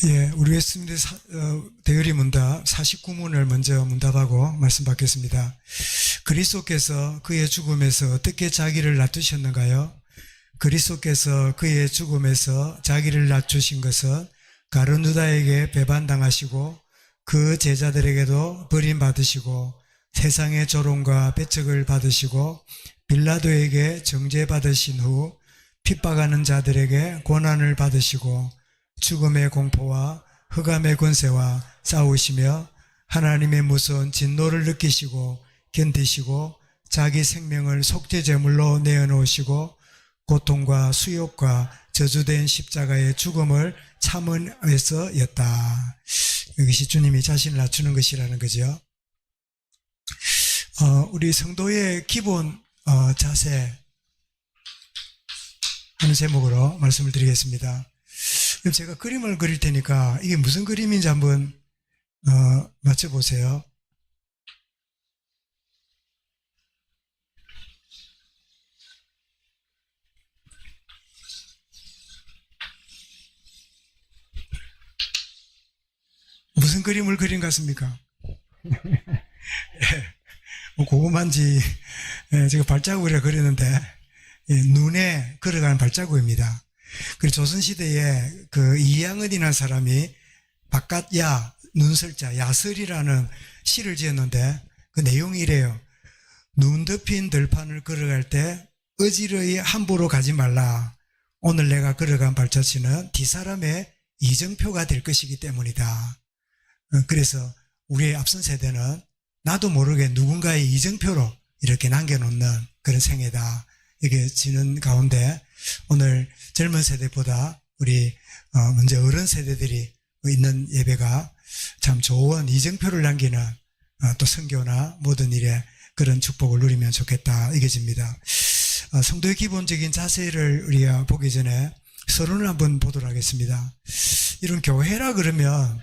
예, 우리 웨스트민드 대열이 문답 49문을 먼저 문답하고 말씀 받겠습니다. 그리스도께서 그의 죽음에서 어떻게 자기를 낮추셨는가요? 그리스도께서 그의 죽음에서 자기를 낮추신 것은 가룟유다에게 배반당하시고 그 제자들에게도 버림받으시고 세상의 조롱과 배척을 받으시고 빌라도에게 정죄받으신 후 핍박하는 자들에게 고난을 받으시고 죽음의 공포와 흑암의 권세와 싸우시며 하나님의 무서운 진노를 느끼시고 견디시고 자기 생명을 속죄제물로 내어놓으시고 고통과 수욕과 저주된 십자가의 죽음을 참으면서였다. 이것이 주님이 자신을 낮추는 것이라는 거죠. 우리 성도의 기본 자세 하는 제목으로 말씀을 드리겠습니다. 그럼 제가 그림을 그릴 테니까 이게 무슨 그림인지 한번 맞춰보세요. 무슨 그림을 그린 것 같습니까? 뭐 고구마인지 제가 발자국이라 그렸는데 눈에 걸어가는 발자국입니다. 그리고 조선시대에 그 이양은이라는 사람이 바깥야 눈설자 야설이라는 시를 지었는데 그 내용이 이래요. 눈 덮인 들판을 걸어갈 때 어지러이 함부로 가지 말라. 오늘 내가 걸어간 발자취는 뒷사람의 이정표가 될 것이기 때문이다. 그래서 우리의 앞선 세대는 나도 모르게 누군가의 이정표로 이렇게 남겨놓는 그런 생애다. 이게 지는 가운데 오늘 젊은 세대보다 우리 먼저 어른 세대들이 있는 예배가 참 좋은 이정표를 남기는 또 선교나 모든 일에 그런 축복을 누리면 좋겠다 이겨집니다. 성도의 기본적인 자세를 우리가 보기 전에 서론을 한번 보도록 하겠습니다. 이런 교회라 그러면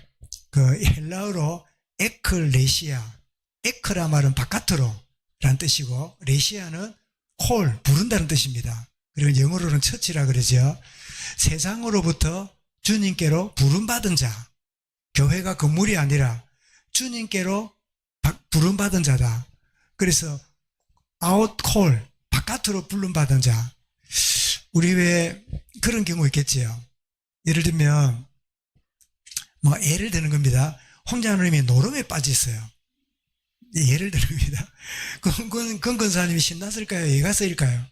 그 헬라어로 에클레시아, 에크라 말은 바깥으로 라는 뜻이고 레시아는 콜, 부른다는 뜻입니다. 그리고 영어로는 처치라 그러죠. 세상으로부터 주님께로 부름받은 자, 교회가 건물이 아니라 주님께로 부름받은 자다. 그래서 아웃콜, 바깥으로 부름받은 자. 우리 왜 그런 경우 있겠지요. 예를 들면 뭐 예를 드는 겁니다. 홍자누님이 노름에 빠져 있어요. 예를 드는 겁니다. 건건사님이 신났을까요? 예가서일까요?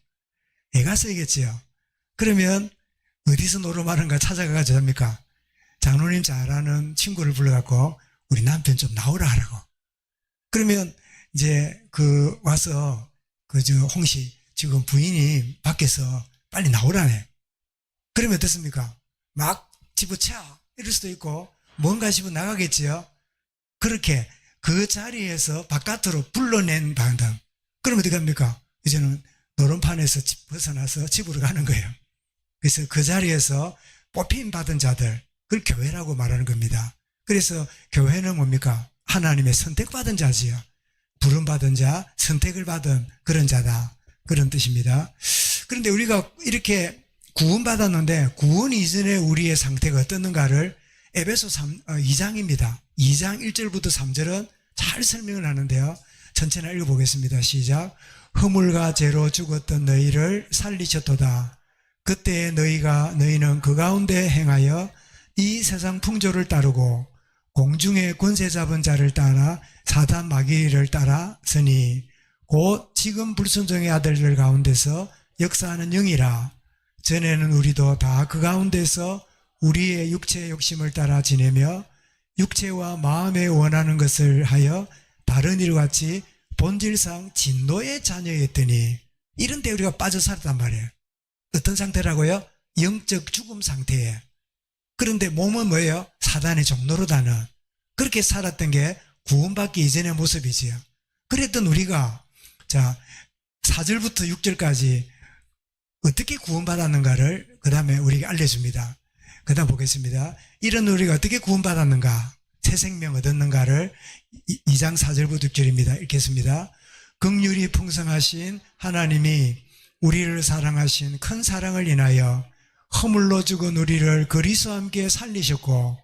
예가서이겠지요. 그러면 어디서 노름하는가 찾아가가지고 합니까? 장로님 잘 아는 친구를 불러갖고 우리 남편 좀 나오라 하라고. 그러면 이제 와서 홍씨 지금 부인이 밖에서 빨리 나오라네. 그러면 어떻습니까? 막 집어쳐 이럴 수도 있고 뭔가 싶으면 나가겠지요. 그렇게 그 자리에서 바깥으로 불러낸 방당. 그러면 어떻게 합니까? 이제는 노름판에서 벗어나서 집으로 가는 거예요. 그래서 그 자리에서 뽑힘 받은 자들, 그걸 교회라고 말하는 겁니다. 그래서 교회는 뭡니까? 하나님의 선택받은 자지요. 부름받은 자, 선택을 받은 그런 자다. 그런 뜻입니다. 그런데 우리가 이렇게 구원받았는데 구원 이전에 우리의 상태가 어떻는가를 에베소 2장입니다. 2장 1절부터 3절은 잘 설명을 하는데요. 전체나 읽어보겠습니다. 시작. 허물과 죄로 죽었던 너희를 살리셨도다. 그때 너희는 그 가운데 행하여 이 세상 풍조를 따르고 공중의 권세 잡은 자를 따라 사단 마귀를 따라서니 곧 지금 불순종의 아들들 가운데서 역사하는 영이라. 전에는 우리도 다 그 가운데서 우리의 육체의 욕심을 따라 지내며 육체와 마음에 원하는 것을 하여 다른 일과 같이 본질상 진노의 자녀였더니 이런 데 우리가 빠져 살았단 말이에요. 어떤 상태라고요? 영적 죽음 상태에. 그런데 몸은 뭐예요? 사단의 종노릇하는 그렇게 살았던 게 구원받기 이전의 모습이지요. 그랬던 우리가 4절부터 6절까지 어떻게 구원받았는가를 그 다음에 우리에게 알려줍니다. 그 다음 보겠습니다. 이런 우리가 어떻게 구원받았는가, 새 생명 얻었는가를 2장 4절부터 6절입니다. 읽겠습니다. 긍휼이 풍성하신 하나님이 우리를 사랑하신 큰 사랑을 인하여 허물로 죽은 우리를 그리스도와 함께 살리셨고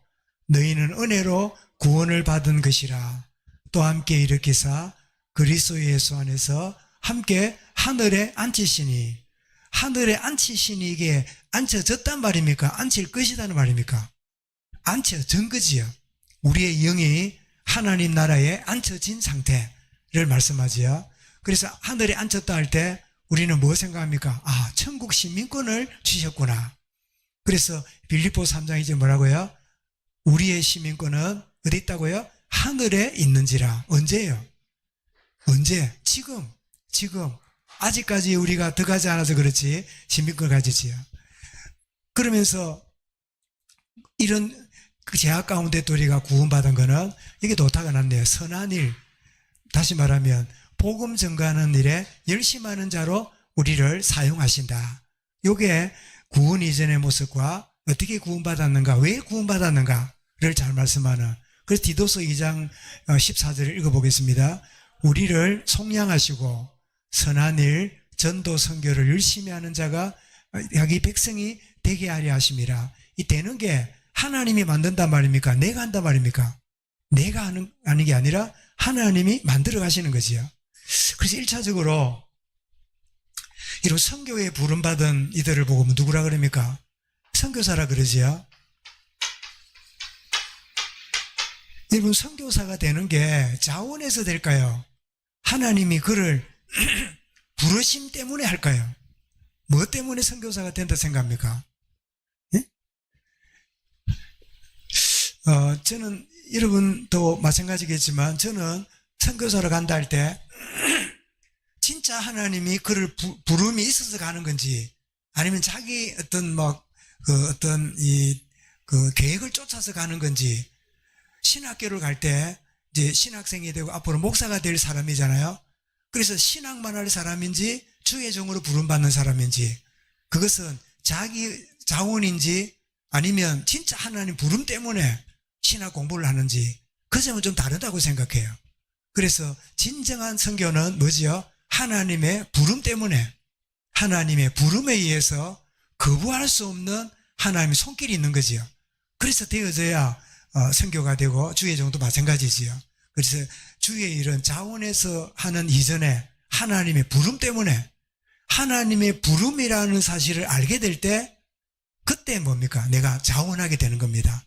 너희는 은혜로 구원을 받은 것이라. 또 함께 일으키사 그리스도 예수 안에서 함께 하늘에 앉히시니. 하늘에 앉히시니 이게 앉혀졌단 말입니까? 앉힐 것이라는 말입니까? 앉혀진 거지요. 우리의 영이 하나님 나라에 앉혀진 상태를 말씀하지요. 그래서 하늘에 앉혔다 할 때 우리는 뭐 생각합니까? 아, 천국 시민권을 주셨구나. 그래서 빌립보 3장 이제 뭐라고요? 우리의 시민권은 어디 있다고요? 하늘에 있는지라. 언제예요? 언제? 지금. 아직까지 우리가 들어가지 않아서 그렇지 시민권을 가지지요. 그러면서 이런 그 제약 가운데 또 우리가 구원받은 거는 이게 도타가 났네요. 선한 일. 다시 말하면 복음 전가하는 일에 열심하는 자로 우리를 사용하신다. 이게 구원 이전의 모습과 어떻게 구원받았는가, 왜 구원받았는가를 잘 말씀하는. 그래서 디도서 2장 14절을 읽어보겠습니다. 우리를 속량하시고 선한 일, 전도 선교를 열심히 하는 자가 자기 백성이 되게 하려 하심이라. 이 되는 게 하나님이 만든단 말입니까? 내가 한단 말입니까? 내가 하는 게 아니라 하나님이 만들어 가시는 거지요. 그래서 1차적으로 이런 선교에 부름받은 이들을 보고 누구라 그럽니까? 선교사라 그러지요. 여러분, 선교사가 되는 게 자원에서 될까요? 하나님이 그를 부르심 때문에 할까요? 뭐 때문에 선교사가 된다 생각합니까? 예? 저는 여러분도 마찬가지겠지만 저는 선교사로 간다 할 때 진짜 하나님이 그를 부름이 있어서 가는 건지 아니면 자기 어떤 그 계획을 쫓아서 가는 건지. 신학교를 갈 때 이제 신학생이 되고 앞으로 목사가 될 사람이잖아요. 그래서 신학만 할 사람인지 주의 종으로 부름받는 사람인지 그것은 자기 자원인지 아니면 진짜 하나님 부름 때문에 신학 공부를 하는지 그 점은 좀 다르다고 생각해요. 그래서 진정한 선교는 뭐지요? 하나님의 부름 때문에 하나님의 부름에 의해서 거부할 수 없는 하나님의 손길이 있는 거지요. 그래서 되어져야 선교가 되고 주의 종도 마찬가지지요. 그래서 주의 일은 자원에서 하는 이전에 하나님의 부름 때문에 하나님의 부름이라는 사실을 알게 될 때 그때 뭡니까? 내가 자원하게 되는 겁니다.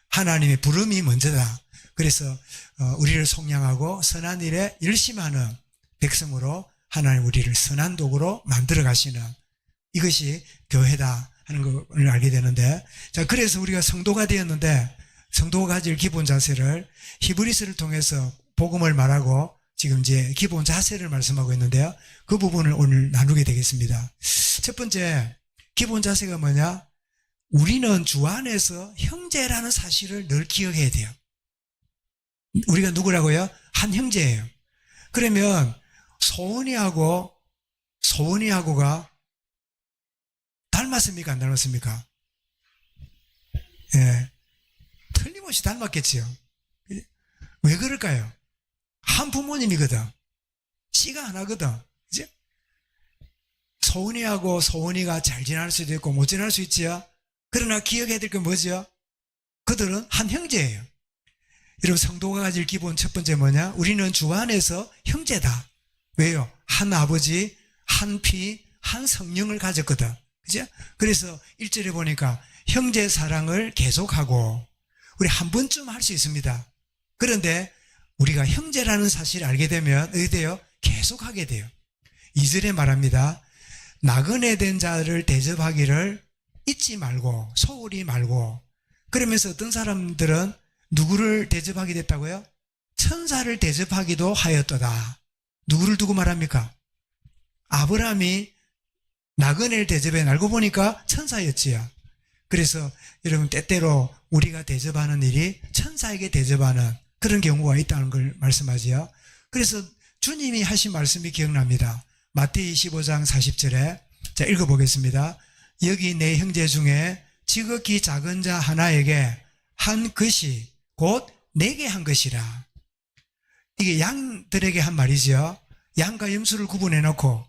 하나님의 부름이 먼저다. 그래서 우리를 속량하고 선한 일에 열심하는 백성으로 하나님 우리를 선한 도구로 만들어 가시는 이것이 교회다 하는 걸 알게 되는데, 자, 그래서 우리가 성도가 되었는데 성도가 가질 기본 자세를 히브리서를 통해서 복음을 말하고 지금 이제 기본 자세를 말씀하고 있는데요. 그 부분을 오늘 나누게 되겠습니다. 첫 번째 기본 자세가 뭐냐? 우리는 주 안에서 형제라는 사실을 늘 기억해야 돼요. 우리가 누구라고요? 한 형제예요. 그러면 소원이하고가 닮았습니까? 안 닮았습니까? 예. 틀림없이 닮았겠지요. 왜 그럴까요? 한 부모님이거든. 씨가 하나거든. 그죠? 소은이하고 소은이가 잘 지낼 수도 있고 못 지낼 수 있지요. 그러나 기억해야 될 건 뭐죠? 그들은 한 형제예요. 여러분, 성도가 가질 기본 첫 번째 뭐냐? 우리는 주 안에서 형제다. 왜요? 한 아버지, 한 피, 한 성령을 가졌거든. 그죠? 그래서 1절에 보니까 형제 사랑을 계속하고 우리 한 번쯤 할 수 있습니다. 그런데 우리가 형제라는 사실을 알게 되면 어떻게 돼요? 계속하게 돼요. 2절에 말합니다. 나그네 된 자를 대접하기를 잊지 말고 소홀히 말고. 그러면서 어떤 사람들은 누구를 대접하게 됐다고요? 천사를 대접하기도 하였도다. 누구를 두고 말합니까? 아브라함이 나그네를 대접해 알고 보니까 천사였지요. 그래서 여러분, 때때로 우리가 대접하는 일이 천사에게 대접하는 그런 경우가 있다는 걸 말씀하지요. 그래서 주님이 하신 말씀이 기억납니다. 마태이 25장 40절에 자, 읽어보겠습니다. 여기 내 형제 중에 지극히 작은 자 하나에게 한 것이 곧 내게 한 것이라. 이게 양들에게 한 말이죠. 양과 염소를 구분해 놓고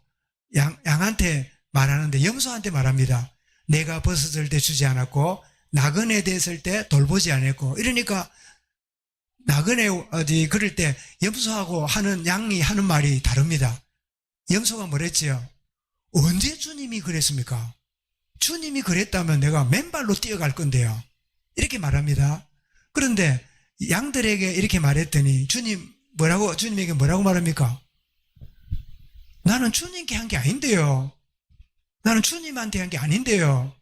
양한테 말하는데 염소한테 말합니다. 내가 벗어질 때 주지 않았고 나그네 됐을 때 돌보지 않았고, 이러니까 나그네 그럴 때 염소하고 하는 양이 하는 말이 다릅니다. 염소가 뭐랬지요? 언제 주님이 그랬습니까? 주님이 그랬다면 내가 맨발로 뛰어갈 건데요. 이렇게 말합니다. 그런데 양들에게 이렇게 말했더니 주님에게 뭐라고 말합니까? 나는 주님께 한 게 아닌데요. 나는 주님한테 한 게 아닌데요.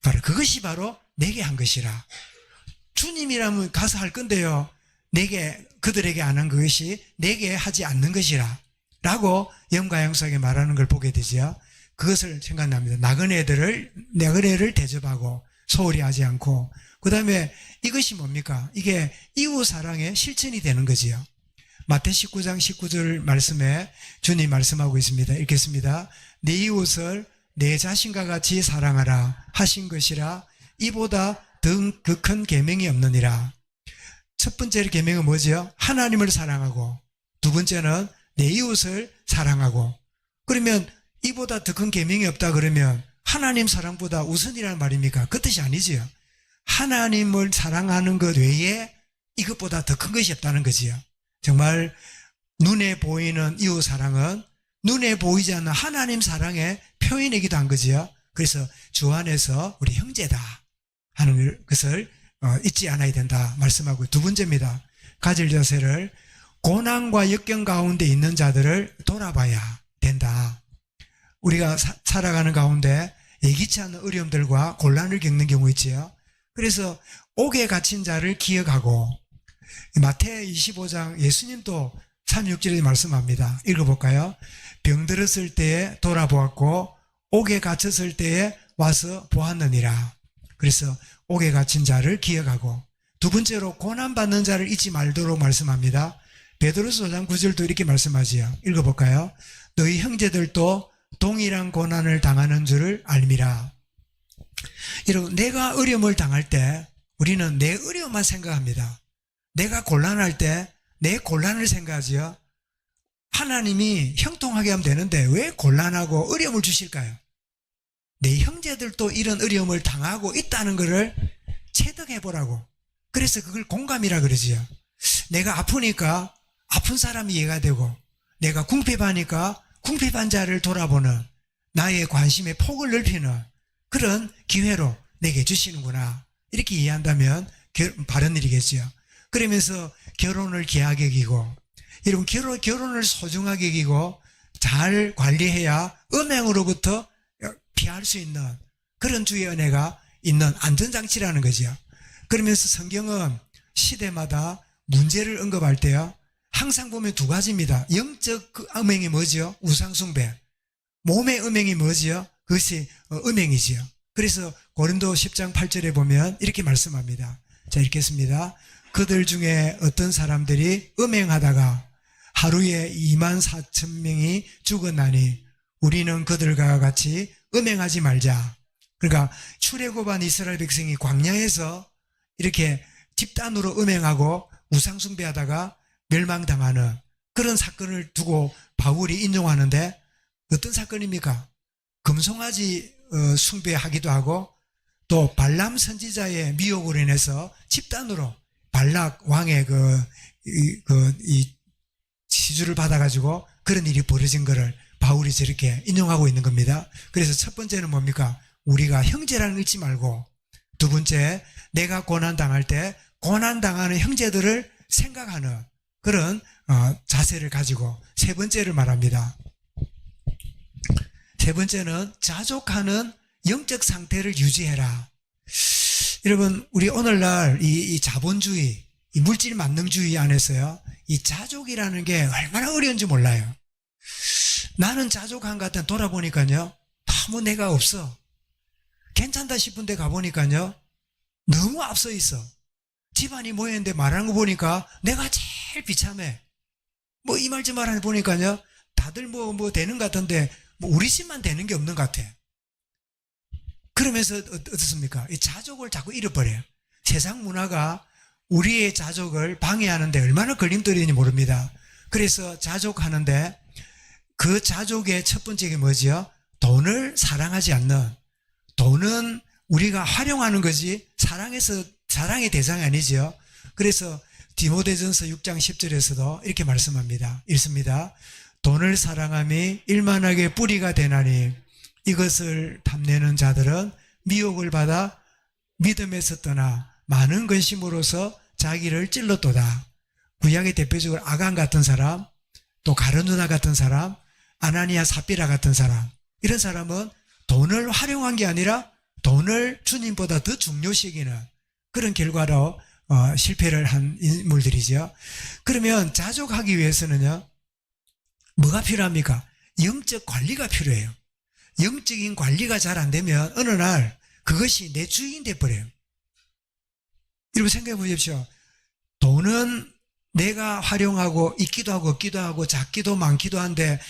바로 그것이 바로 내게 한 것이라. 주님이라면 가서 할 건데요. 그들에게 안 한 것이 내게 하지 않는 것이라. 라고 염가영석에 말하는 걸 보게 되죠. 그것을 생각납니다. 나그네를 대접하고 소홀히 하지 않고, 그 다음에 이것이 뭡니까? 이게 이웃 사랑의 실천이 되는 거지요. 마태 19장 19절 말씀에 주님 말씀하고 있습니다. 읽겠습니다. 네 이웃을 내 자신과 같이 사랑하라 하신 것이라. 이보다 더 큰 계명이 없느니라. 첫 번째 계명은 뭐죠? 하나님을 사랑하고, 두 번째는 내 이웃을 사랑하고. 그러면 이보다 더 큰 계명이 없다 그러면 하나님 사랑보다 우선이라는 말입니까? 그 뜻이 아니지요. 하나님을 사랑하는 것 외에 이것보다 더 큰 것이 없다는 거지요. 정말 눈에 보이는 이웃 사랑은 눈에 보이지 않는 하나님 사랑의 표현이기도 한 거지요. 그래서 주 안에서 우리 형제다 하는 것을 잊지 않아야 된다 말씀하고, 두 번째입니다. 가질 자세를 고난과 역경 가운데 있는 자들을 돌아봐야 된다. 우리가 살아가는 가운데 예기치 않은 어려움들과 곤란을 겪는 경우 있지요. 그래서 옥에 갇힌 자를 기억하고, 마태 25장 예수님도 36절에 말씀합니다. 읽어볼까요? 병들었을 때에 돌아보았고 옥에 갇혔을 때에 와서 보았느니라. 그래서 옥에 갇힌 자를 기억하고, 두 번째로 고난받는 자를 잊지 말도록 말씀합니다. 베드로서 5장 9절도 이렇게 말씀하지요. 읽어볼까요? 너희 형제들도 동일한 고난을 당하는 줄을 알미라. 여러분, 내가 어려움을 당할 때 우리는 내 어려움만 생각합니다. 내가 곤란할 때 내 곤란을 생각하지요. 하나님이 형통하게 하면 되는데 왜 곤란하고 어려움을 주실까요? 내 형제들도 이런 어려움을 당하고 있다는 것을 체득해보라고. 그래서 그걸 공감이라 그러지요. 내가 아프니까 아픈 사람이 이해가 되고, 내가 궁핍하니까 궁핍한 자를 돌아보는, 나의 관심의 폭을 넓히는 그런 기회로 내게 주시는구나, 이렇게 이해한다면 바른 일이겠지요. 그러면서 결혼을 귀하게 여기고, 이런 결혼을 소중하게 여기고 잘 관리해야 음행으로부터 피할 수 있는 그런 주의 은혜가 있는 안전장치라는 거죠. 그러면서 성경은 시대마다 문제를 언급할 때요, 항상 보면 두 가지입니다. 영적 음행이 뭐죠? 우상숭배. 몸의 음행이 뭐지요? 그것이 음행이지요. 그래서 고린도 10장 8절에 보면 이렇게 말씀합니다. 자, 읽겠습니다. 그들 중에 어떤 사람들이 음행하다가 하루에 24,000명이 죽었나니 우리는 그들과 같이 음행하지 말자. 그러니까 출애굽한 이스라엘 백성이 광야에서 이렇게 집단으로 음행하고 우상숭배하다가 멸망당하는 그런 사건을 두고 바울이 인용하는데, 어떤 사건입니까? 금송아지 숭배하기도 하고, 또 발람 선지자의 미혹으로 인해서 집단으로 발락 왕의 이 시주를 받아가지고 그런 일이 벌어진 것을 바울이 저렇게 인용하고 있는 겁니다. 그래서 첫 번째는 뭡니까? 우리가 형제라는 걸 잊지 말고, 두 번째, 내가 고난당할 때 고난당하는 형제들을 생각하는 그런 자세를 가지고, 세 번째를 말합니다. 세 번째는 자족하는 영적 상태를 유지해라. 여러분, 우리 오늘날 이 자본주의, 이 물질 만능주의 안에서요, 이 자족이라는 게 얼마나 어려운지 몰라요. 나는 자족한 것 같은 돌아보니까요, 너무 내가 없어. 괜찮다 싶은데 가보니까요, 너무 앞서 있어. 집안이 모였는데 말하는 거 보니까 내가 제일 비참해. 뭐 이 말 저 말 하는 보니까요, 다들 뭐 되는 것 같은데 우리 집만 되는 게 없는 것 같아. 그러면서 어떻습니까? 이 자족을 자꾸 잃어버려요. 세상 문화가 우리의 자족을 방해하는데 얼마나 걸림돌이인지 모릅니다. 그래서 자족하는데 그 자족의 첫 번째 게 뭐지요? 돈을 사랑하지 않는, 돈은 우리가 활용하는 거지 사랑의 대상이 아니죠. 그래서 디모데전서 6장 10절에서도 이렇게 말씀합니다. 읽습니다. 돈을 사랑함이 일만하게 뿌리가 되나니 이것을 탐내는 자들은 미혹을 받아 믿음에서 떠나 많은 근심으로서 자기를 찔렀도다. 구약의 대표적으로 아간 같은 사람, 또 가룟유다 같은 사람, 아나니아 삽비라 같은 사람, 이런 사람은 돈을 활용한 게 아니라 돈을 주님보다 더 중요시 여기는 그런 결과로 실패를 한 인물들이죠. 그러면 자족하기 위해서는요, 뭐가 필요합니까? 영적 관리가 필요해요. 영적인 관리가 잘 안 되면 어느 날 그것이 내 주인이 돼버려요. 여러분 생각해 보십시오. 돈은 내가 활용하고 있기도 하고 없기도 하고 작기도 많기도 한데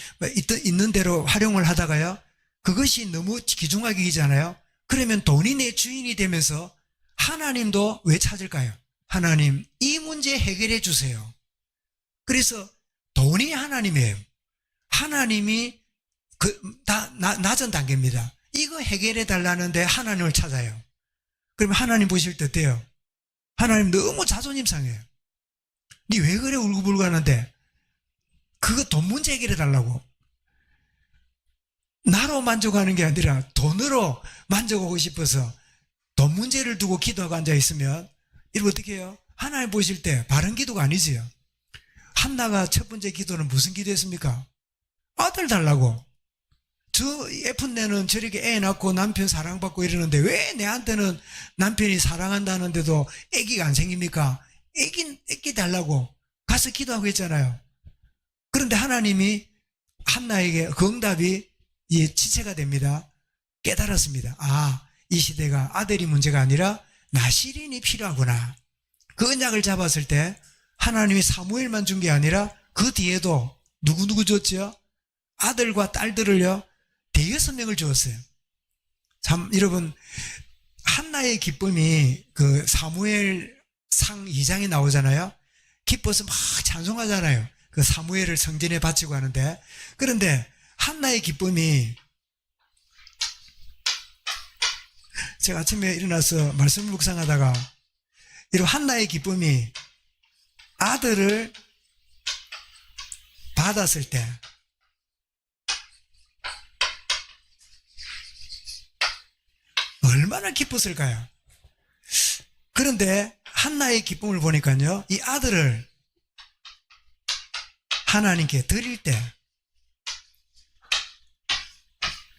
있는 대로 활용을 하다가요, 그것이 너무 귀중하기잖아요. 그러면 돈이 내 주인이 되면서 하나님도 왜 찾을까요? 하나님, 이 문제 해결해 주세요. 그래서 돈이 하나님이에요. 하나님이 낮은 단계입니다. 이거 해결해 달라는데 하나님을 찾아요. 그러면 하나님 보실 때 어때요? 하나님 너무 자존심 상해요. 니 왜 그래 울고불고 하는데 그거 돈 문제 해결해 달라고. 나로 만족하는 게 아니라 돈으로 만족하고 싶어서 돈 문제를 두고 기도하고 앉아있으면 이러면 어떻게 해요? 하나님 보실 때 바른 기도가 아니지요. 한나가 첫 번째 기도는 무슨 기도했습니까? 아들 달라고. 저 예쁜 내는 저렇게 애 낳고 남편 사랑받고 이러는데 왜 내한테는 남편이 사랑한다는데도 애기가 안 생깁니까? 애기 달라고 가서 기도하고 있잖아요. 그런데 하나님이 한나에게 그 응답이 지체가 됩니다. 깨달았습니다. 아, 이 시대가 아들이 문제가 아니라 나실인이 필요하구나. 그 언약을 잡았을 때 하나님이 사무엘만 준 게 아니라 그 뒤에도 누구 줬죠? 아들과 딸들을요, 대여섯 명을 주었어요. 참, 여러분, 한나의 기쁨이 그 사무엘 상 2장에 나오잖아요. 기뻐서 막 찬송하잖아요. 그 사무엘을 성전에 바치고 하는데. 그런데 한나의 기쁨이, 제가 아침에 일어나서 말씀을 묵상하다가 이런 한나의 기쁨이 아들을 받았을 때 얼마나 기뻤을까요? 그런데 한나의 기쁨을 보니까요, 이 아들을 하나님께 드릴 때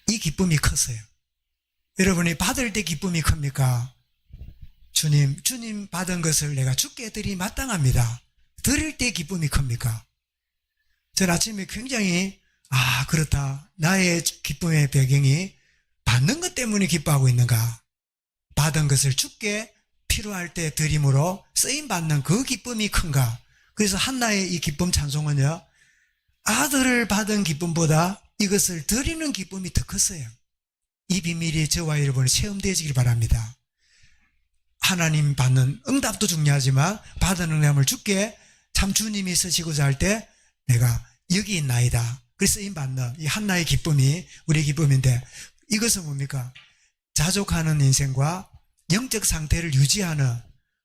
이 기쁨이 컸어요. 여러분이 받을 때 기쁨이 큽니까? 주님 받은 것을 내가 주께 드리 마땅합니다. 드릴 때 기쁨이 큽니까? 전 아침에 굉장히 그렇다. 나의 기쁨의 배경이 받는 것 때문에 기뻐하고 있는가? 받은 것을 주께 필요할 때 드림으로 쓰임받는 그 기쁨이 큰가? 그래서 한나의 이 기쁨 찬송은요, 아들을 받은 기쁨보다 이것을 드리는 기쁨이 더 컸어요. 이 비밀이 저와 여러분이 체험되어지길 바랍니다. 하나님 받는 응답도 중요하지만 받은 응답을 주께 참 주님이 쓰시고자 할 때 내가 여기 있나이다. 그래서 쓰임받는 이 한나의 기쁨이 우리의 기쁨인데, 이것은 뭡니까? 자족하는 인생과 영적 상태를 유지하는,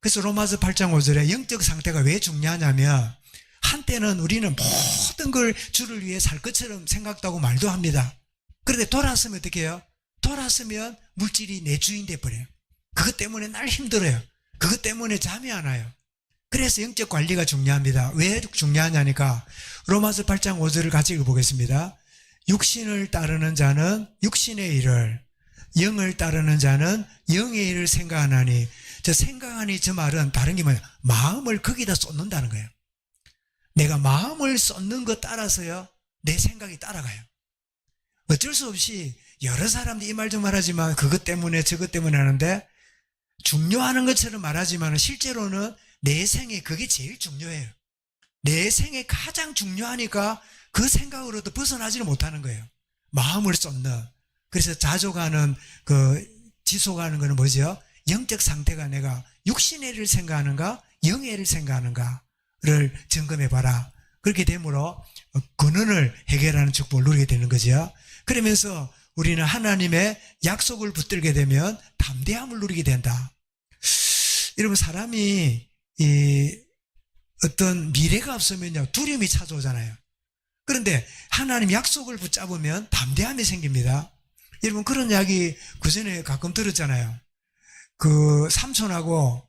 그래서 로마서 8장 5절에 영적 상태가 왜 중요하냐면, 한때는 우리는 모든 걸 주를 위해 살 것처럼 생각도 하고 말도 합니다. 그런데 돌아서면 어떻게 해요? 돌아서면 물질이 내 주인 돼버려요. 그것 때문에 날 힘들어요. 그것 때문에 잠이 안 와요. 그래서 영적 관리가 중요합니다. 왜 중요하냐니까 로마서 8장 5절을 같이 읽어보겠습니다. 육신을 따르는 자는 육신의 일을, 영을 따르는 자는 영의 일을 생각하나니, 저 생각하니 저 말은 다른 게 뭐냐, 마음을 거기다 쏟는다는 거예요. 내가 마음을 쏟는 것 따라서요, 내 생각이 따라가요. 어쩔 수 없이 여러 사람들이 이 말 좀 말하지만 그것 때문에 저것 때문에 하는데, 중요하는 것처럼 말하지만 실제로는 내 생에 그게 제일 중요해요. 내 생에 가장 중요하니까 그 생각으로도 벗어나지를 못하는 거예요. 마음을 쏟는. 그래서 자족하는 지속하는 거는 뭐죠? 영적 상태가 내가 육신의 일을 생각하는가 영의 일을 생각하는가를 점검해 봐라. 그렇게 되므로 근원을 해결하는 축복을 누리게 되는 거죠. 그러면서 우리는 하나님의 약속을 붙들게 되면 담대함을 누리게 된다. 여러분, 사람이 어떤 미래가 없으면요, 두려움이 찾아오잖아요. 그런데 하나님 약속을 붙잡으면 담대함이 생깁니다. 여러분, 그런 이야기 그전에 가끔 들었잖아요. 그 삼촌하고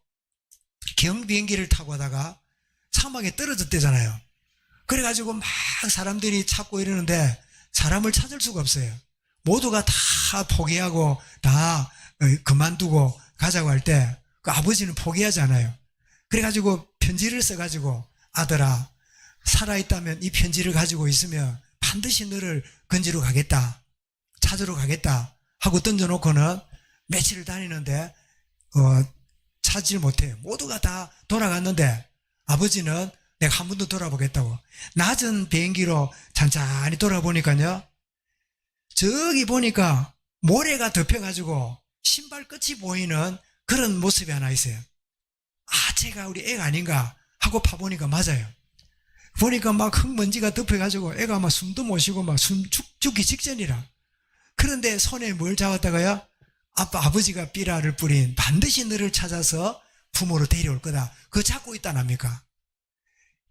경비행기를 타고 하다가 사막에 떨어졌대잖아요. 그래가지고 막 사람들이 찾고 이러는데 사람을 찾을 수가 없어요. 모두가 다 포기하고 다 그만두고 가자고 할 때 그 아버지는 포기하지 않아요. 그래가지고 편지를 써가지고, 아들아, 살아있다면 이 편지를 가지고 있으면 반드시 너를 건지러 가겠다, 찾으러 가겠다 하고 던져놓고는 며칠을 다니는데 찾지를 못해요. 모두가 다 돌아갔는데 아버지는 내가 한 번 더 돌아보겠다고 낮은 비행기로 찬찬히 돌아보니까요, 저기 보니까 모래가 덮여가지고 신발 끝이 보이는 그런 모습이 하나 있어요. 아, 제가 우리 애가 아닌가 하고 파보니까 맞아요. 보니까 막 흙먼지가 덮여가지고 애가 막 숨도 못 쉬고 막 죽기 직전이라. 그런데 손에 뭘 잡았다가요? 아버지가 삐라를 뿌린 반드시 너를 찾아서 부모로 데려올 거다, 그거 잡고 있다랍니까?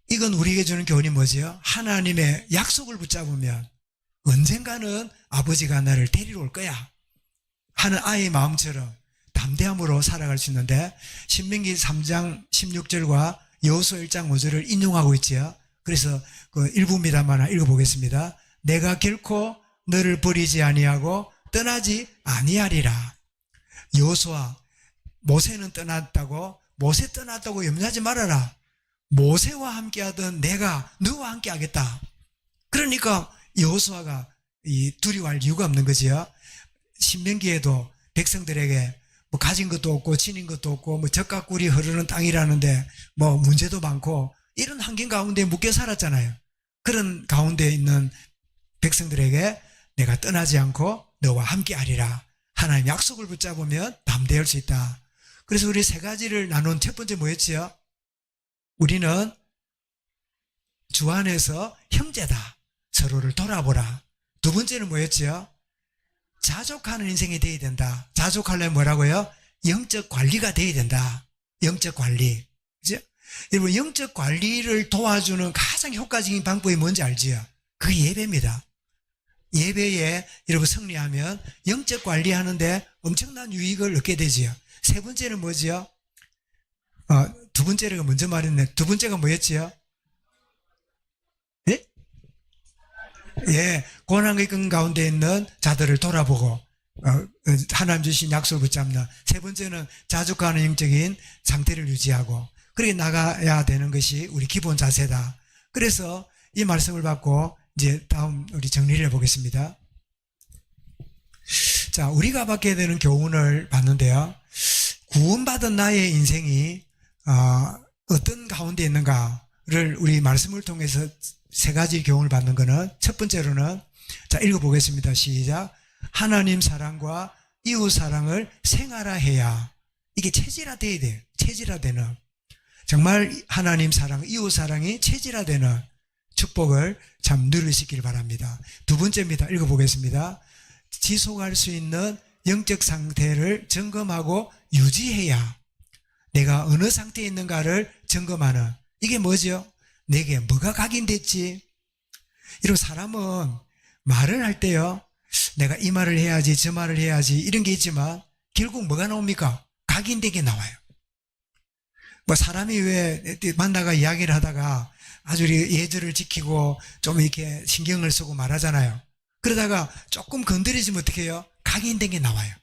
이건 우리에게 주는 교훈이 뭐지요? 하나님의 약속을 붙잡으면 언젠가는 아버지가 나를 데리러 올 거야 하는 아이의 마음처럼 담대함으로 살아갈 수 있는데, 신명기 3장 16절과 여호수아 1장 5절을 인용하고 있지요. 그래서 그 일부입니다만 읽어보겠습니다. 내가 결코 너를 버리지 아니하고 떠나지 아니하리라. 여호수아, 모세는 떠났다고, 모세 떠났다고 염려하지 말아라. 모세와 함께하던 내가 너와 함께 하겠다. 그러니까 여호수아가 두려워할 이유가 없는 거지요. 신명기에도 백성들에게 뭐 가진 것도 없고 지닌 것도 없고 뭐 젖과 꿀이 흐르는 땅이라는데 뭐 문제도 많고 이런 환경 가운데 묶여 살았잖아요. 그런 가운데 있는 백성들에게 내가 떠나지 않고 너와 함께 하리라, 하나님 약속을 붙잡으면 담대할 수 있다. 그래서 우리 세 가지를 나눈 첫 번째 뭐였지요? 우리는 주 안에서 형제다, 서로를 돌아보라. 두 번째는 뭐였지요? 자족하는 인생이 되어야 된다. 자족하려면 뭐라고요? 영적 관리가 되어야 된다. 영적 관리. 그죠? 여러분, 영적 관리를 도와주는 가장 효과적인 방법이 뭔지 알지요? 그게 예배입니다. 예배에 여러분 승리하면 영적 관리하는데 엄청난 유익을 얻게 되지요. 세 번째는 뭐지요? 두 번째가 먼저 말했네. 두 번째가 뭐였지요? 예? 예, 고난의 가운데 있는 자들을 돌아보고 하나님 주신 약속을 붙잡는. 세 번째는 자족하는 영적인 상태를 유지하고 그렇게 나가야 되는 것이 우리 기본 자세다. 그래서 이 말씀을 받고 이제 다음 우리 정리를 해보겠습니다. 자, 우리가 받게 되는 교훈을 받는데요, 구원받은 나의 인생이 어떤 가운데 있는가를 우리 말씀을 통해서 세 가지 교훈을 받는 것은, 첫 번째로는, 자, 읽어보겠습니다. 시작. 하나님 사랑과 이웃 사랑을 생활화해야, 이게 체질화돼야 돼요. 체질화되는, 정말 하나님 사랑, 이웃 사랑이 체질화되는 축복을 참 누리시길 바랍니다. 두 번째입니다. 읽어보겠습니다. 지속할 수 있는 영적 상태를 점검하고 유지해야, 내가 어느 상태에 있는가를 점검하는, 이게 뭐죠? 내게 뭐가 각인됐지? 이런 사람은 말을 할 때요, 내가 이 말을 해야지 저 말을 해야지 이런 게 있지만 결국 뭐가 나옵니까? 각인된 게 나와요. 뭐 사람이 왜 만나가 이야기를 하다가 아주 예절을 지키고 좀 이렇게 신경을 쓰고 말하잖아요. 그러다가 조금 건드리지면 어떻게 해요? 각인된 게 나와요.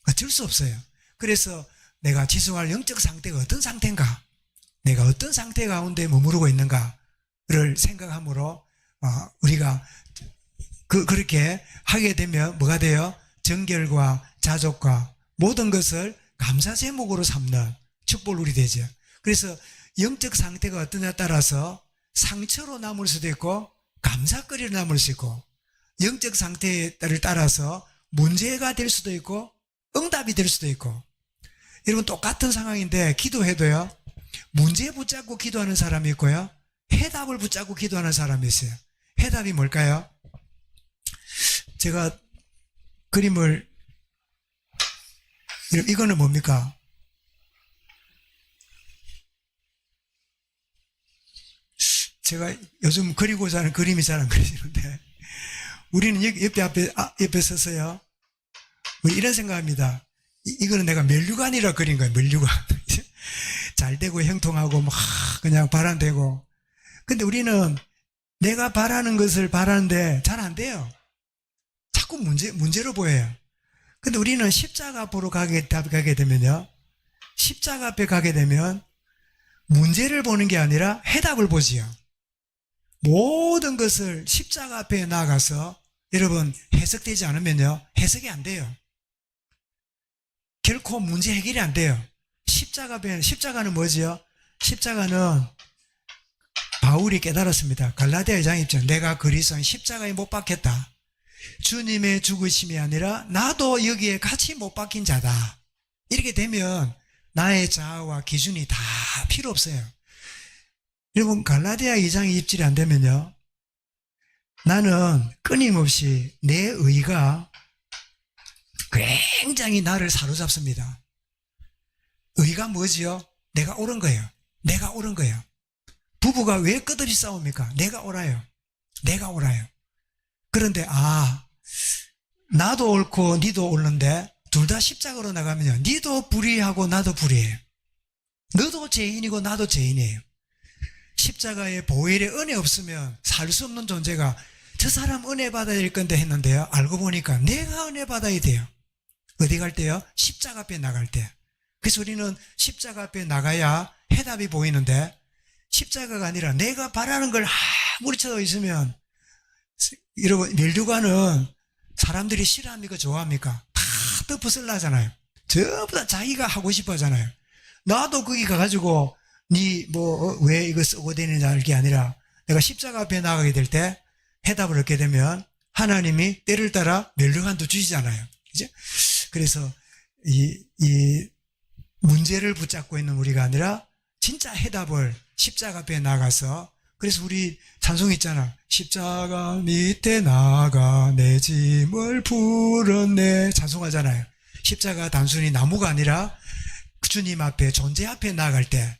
어쩔 수 없어요. 그래서 내가 지속할 영적 상태가 어떤 상태인가, 내가 어떤 상태 가운데 머무르고 있는가를 생각함으로 우리가 그렇게 하게 되면 뭐가 돼요? 정결과 자족과 모든 것을 감사 제목으로 삼는 축복을 누리게 되죠. 그래서 영적 상태가 어떠냐에 따라서 상처로 남을 수도 있고 감사거리로 남을 수 있고, 영적 상태를 따라서 문제가 될 수도 있고 응답이 될 수도 있고. 여러분, 똑같은 상황인데 기도해도요, 문제 붙잡고 기도하는 사람이 있고요, 해답을 붙잡고 기도하는 사람이 있어요. 해답이 뭘까요? 제가 그림을, 이거는 뭡니까? 제가 요즘 그리고자 하는 그림이 잘 안 그려지는데, 우리는 옆에 서서요, 우리 이런 생각합니다. 이거는 내가 면류관이라 그린 거예요, 면류관. 잘 되고 형통하고, 막, 그냥 바람되고. 근데 우리는 내가 바라는 것을 바라는데 잘 안 돼요. 자꾸 문제로 보여요. 근데 우리는 십자가 앞으로 가게 되면요, 십자가 앞에 가게 되면 문제를 보는 게 아니라 해답을 보지요. 모든 것을 십자가 앞에 나가서 여러분 해석되지 않으면요, 해석이 안 돼요. 결코 문제 해결이 안 돼요. 십자가는 뭐지요? 십자가는 바울이 깨달았습니다. 갈라디아 2장 입장, 내가 그리스도의 십자가에 못 박혔다. 주님의 죽으심이 아니라 나도 여기에 같이 못 박힌 자다. 이렇게 되면 나의 자아와 기준이 다 필요 없어요. 여러분, 갈라디아 2장 입질이 안 되면요, 나는 끊임없이 내 의가 굉장히 나를 사로잡습니다. 의가 뭐지요? 내가 옳은 거예요. 내가 옳은 거예요. 부부가 왜 끝없이 싸웁니까? 내가 옳아요. 내가 옳아요. 그런데 나도 옳고 니도 옳은데 둘 다 십자가로 나가면요, 니도 불의하고 나도 불의해요. 너도 죄인이고 나도 죄인이에요. 십자가의 보혈의 은혜 없으면 살 수 없는 존재가, 저 사람 은혜 받아야 될 건데 했는데요, 알고 보니까 내가 은혜 받아야 돼요. 어디 갈 때요? 십자가 앞에 나갈 때. 그래서 우리는 십자가 앞에 나가야 해답이 보이는데, 십자가가 아니라 내가 바라는 걸 아무리 쳐도 있으면, 여러분, 면류관은 사람들이 싫어합니까? 좋아합니까? 다 덮어쓰려 하잖아요. 전부 다 자기가 하고 싶어 하잖아요. 나도 거기 가가지고 왜 이거 쓰고 다니는지 알 게 아니라, 내가 십자가 앞에 나가게 될 때 해답을 얻게 되면 하나님이 때를 따라 면류관도 주시잖아요. 그죠? 그래서 이 문제를 붙잡고 있는 우리가 아니라 진짜 해답을 십자가 앞에 나가서, 그래서 우리 찬송 있잖아. 십자가 밑에 나가 내 짐을 풀었네. 찬송하잖아요. 십자가 단순히 나무가 아니라 주님 앞에, 존재 앞에 나갈 때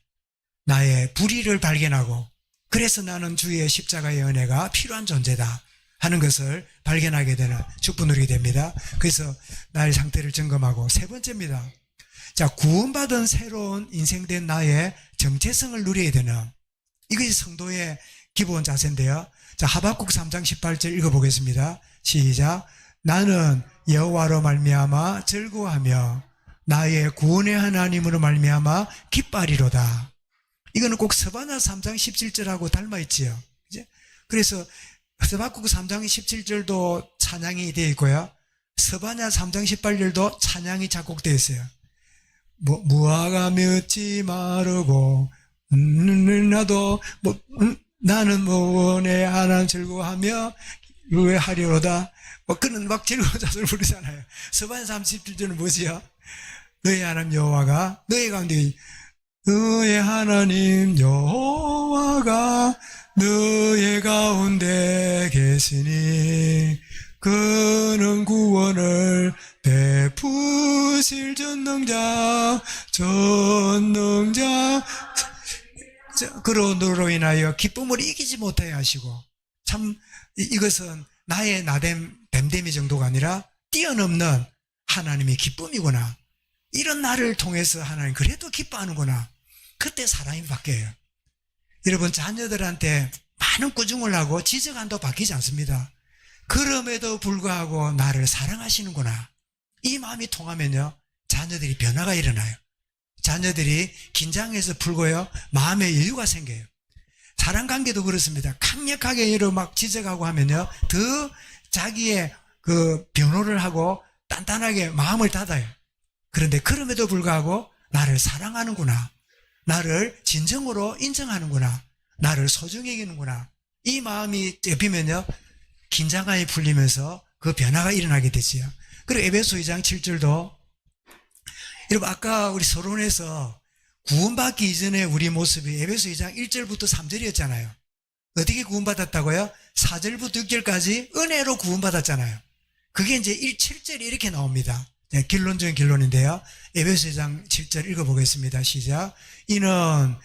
나의 불의를 발견하고, 그래서 나는 주의 십자가의 은혜가 필요한 존재다 하는 것을 발견하게 되는 축복 누리게 됩니다. 그래서 나의 상태를 점검하고, 세 번째입니다. 자, 구원받은 새로운 인생된 나의 정체성을 누려야 되는, 이것이 성도의 기본 자세인데요. 자, 하박국 3장 18절 읽어보겠습니다. 시작. 나는 여호와로 말미암아 즐거워하며 나의 구원의 하나님으로 말미암아 기뻐하리로다. 이거는 꼭 스바냐 3장 17절하고 닮아있지요. 그래서 하박국 3장 17절도 찬양이 되어 있고요, 스바냐 3장 18절도 찬양이 작곡되어 있어요. 무화과 맺지 마르고 나도 나는 원해 하나님 즐거워하며 의하리로다. 그는 막 즐거운 자소를 부르잖아요. 스바냐 37절은 뭐지요? 너의 하나님 여호와가 너의 가운데, 너의 하나님 여호와가 너의 가운데 계시니 그는 구원을 베푸실 전능자 그로 인하여 기쁨을 이기지 못하게 하시고, 참 이것은 나의 댐댐이 정도가 아니라 뛰어넘는 하나님의 기쁨이구나. 이런 나를 통해서 하나님 그래도 기뻐하는구나. 그때 사람이 바뀌어요. 여러분, 자녀들한테 많은 꾸중을 하고 지적한다고 바뀌지 않습니다. 그럼에도 불구하고 나를 사랑하시는구나, 이 마음이 통하면요, 자녀들이 변화가 일어나요. 자녀들이 긴장해서 풀고요, 마음의 여유가 생겨요. 사랑관계도 그렇습니다. 강력하게 이러 막 지적하고 하면요, 더 자기의 그 변호를 하고 단단하게 마음을 닫아요. 그런데 그럼에도 불구하고 나를 사랑하는구나, 나를 진정으로 인정하는구나, 나를 소중히 여기는구나, 이 마음이 잡히면요, 긴장감이 풀리면서 그 변화가 일어나게 되지요. 그리고 에베소 2장 7절도, 여러분, 아까 우리 서론에서 구원받기 이전에 우리 모습이 에베소 2장 1절부터 3절이었잖아요. 어떻게 구원받았다고요? 4절부터 6절까지 은혜로 구원받았잖아요. 그게 이제 7절에 이렇게 나옵니다. 네, 결론적인 결론인데요. 에베소 2장 7절 읽어보겠습니다. 시작. 이는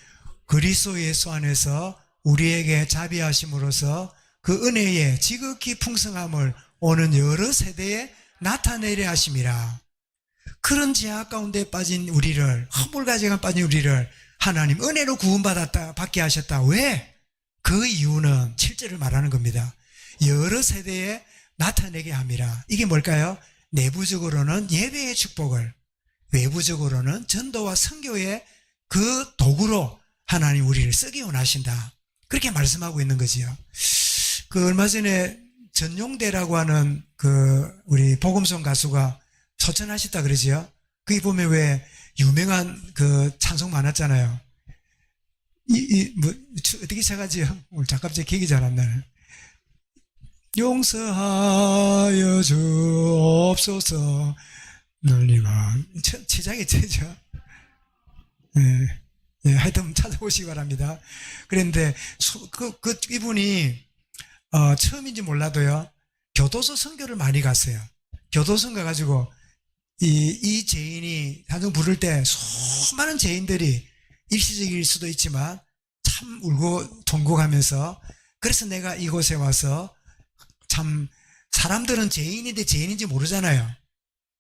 그리스도 예수 안에서 우리에게 자비하심으로써 그 은혜의 지극히 풍성함을 오는 여러 세대에 나타내려 하심이라. 그런 제약 가운데 빠진 우리를, 허물가지가 빠진 우리를 하나님 은혜로 구원받았다, 받게 하셨다. 왜? 그 이유는 7절을 말하는 겁니다. 여러 세대에 나타내게 함이라. 이게 뭘까요? 내부적으로는 예배의 축복을, 외부적으로는 전도와 선교의 그 도구로 하나님 우리를 쓰기 원하신다. 그렇게 말씀하고 있는 거지요. 그 얼마 전에 전용대라고 하는 그 우리 복음송 가수가 소천하셨다 그러지요. 거기 보면 왜 유명한 그 찬송 많았잖아요. 어떻게 시작하지요? 오늘 갑자기 기억이 잘 안 나네. 용서하여 주옵소서 널리마. 시작이 되죠. 예, 하여튼 찾아보시기 바랍니다. 그런데 이분이 처음인지 몰라도요, 교도소 선교를 많이 갔어요. 교도소 가가지고 이 죄인이 찬송 부를 때 수많은 죄인들이 일시적일 수도 있지만 참 울고 통곡하면서, 그래서 내가 이곳에 와서 참 사람들은 죄인인데 죄인인지 모르잖아요.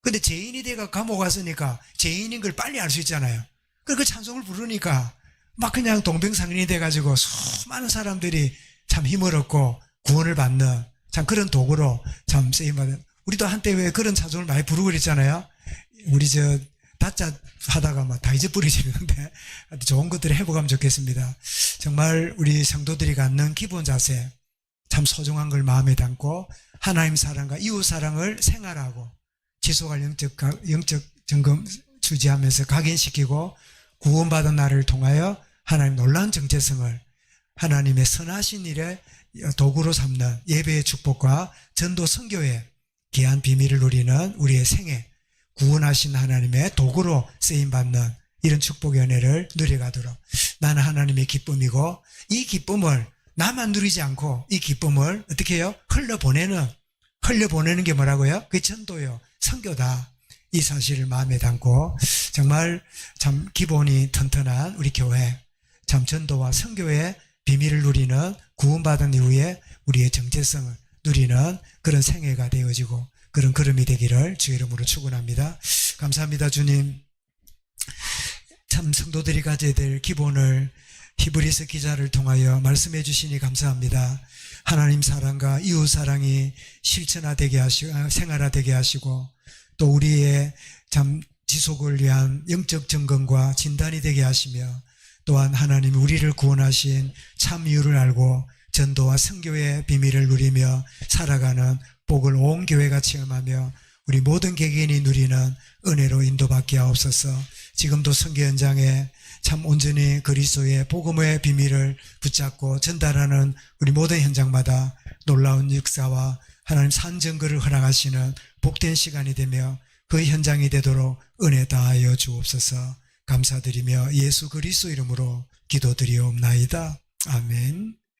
근데 죄인이 돼가 감옥 왔으니까 죄인인 걸 빨리 알 수 있잖아요. 그 찬송을 부르니까 막 그냥 동병상련이 돼가지고 수많은 사람들이 참 힘을 얻고 구원을 받는 참 그런 도구로 참 쓰임받은. 우리도 한때 왜 그런 찬송을 많이 부르고 그랬잖아요. 우리 다짜 하다가 막 다 잊어버리시는데 좋은 것들을 해보가면 좋겠습니다. 정말 우리 성도들이 갖는 기본 자세, 참 소중한 걸 마음에 담고 하나님 사랑과 이웃 사랑을 생활하고 지속할 영적 점검 주지하면서 각인시키고 구원받은 나를 통하여 하나님 놀라운 정체성을 하나님의 선하신 일에 도구로 삼는 예배의 축복과 전도 선교의 귀한 비밀을 누리는 우리의 생애, 구원하신 하나님의 도구로 쓰임받는 이런 축복의 은혜를 누려가도록, 나는 하나님의 기쁨이고 이 기쁨을 나만 누리지 않고 이 기쁨을 어떻게 해요? 흘려보내는 게 뭐라고요? 그게 전도요, 선교다. 이 사실을 마음에 담고 정말 참 기본이 튼튼한 우리 교회, 참 전도와 선교의 비밀을 누리는, 구원받은 이후에 우리의 정체성을 누리는 그런 생애가 되어지고 그런 걸음이 되기를 주의 이름으로 축원합니다. 감사합니다. 주님, 참 성도들이 가져야 될 기본을 히브리서 기자를 통하여 말씀해 주시니 감사합니다. 하나님 사랑과 이웃 사랑이 실천화되게 하시고 생활화되게 하시고 또 우리의 참 지속을 위한 영적 점검과 진단이 되게 하시며, 또한 하나님이 우리를 구원하신 참 이유를 알고 전도와 선교의 비밀을 누리며 살아가는 복을 온 교회가 체험하며 우리 모든 개개인이 누리는 은혜로 인도받게 하옵소서. 지금도 선교 현장에 참 온전히 그리스도의 복음의 비밀을 붙잡고 전달하는 우리 모든 현장마다 놀라운 역사와 하나님 산증거를 허락하시는 복된 시간이 되며 그 현장이 되도록 은혜 다하여 주옵소서. 감사드리며 예수 그리스도 이름으로 기도드리옵나이다. 아멘.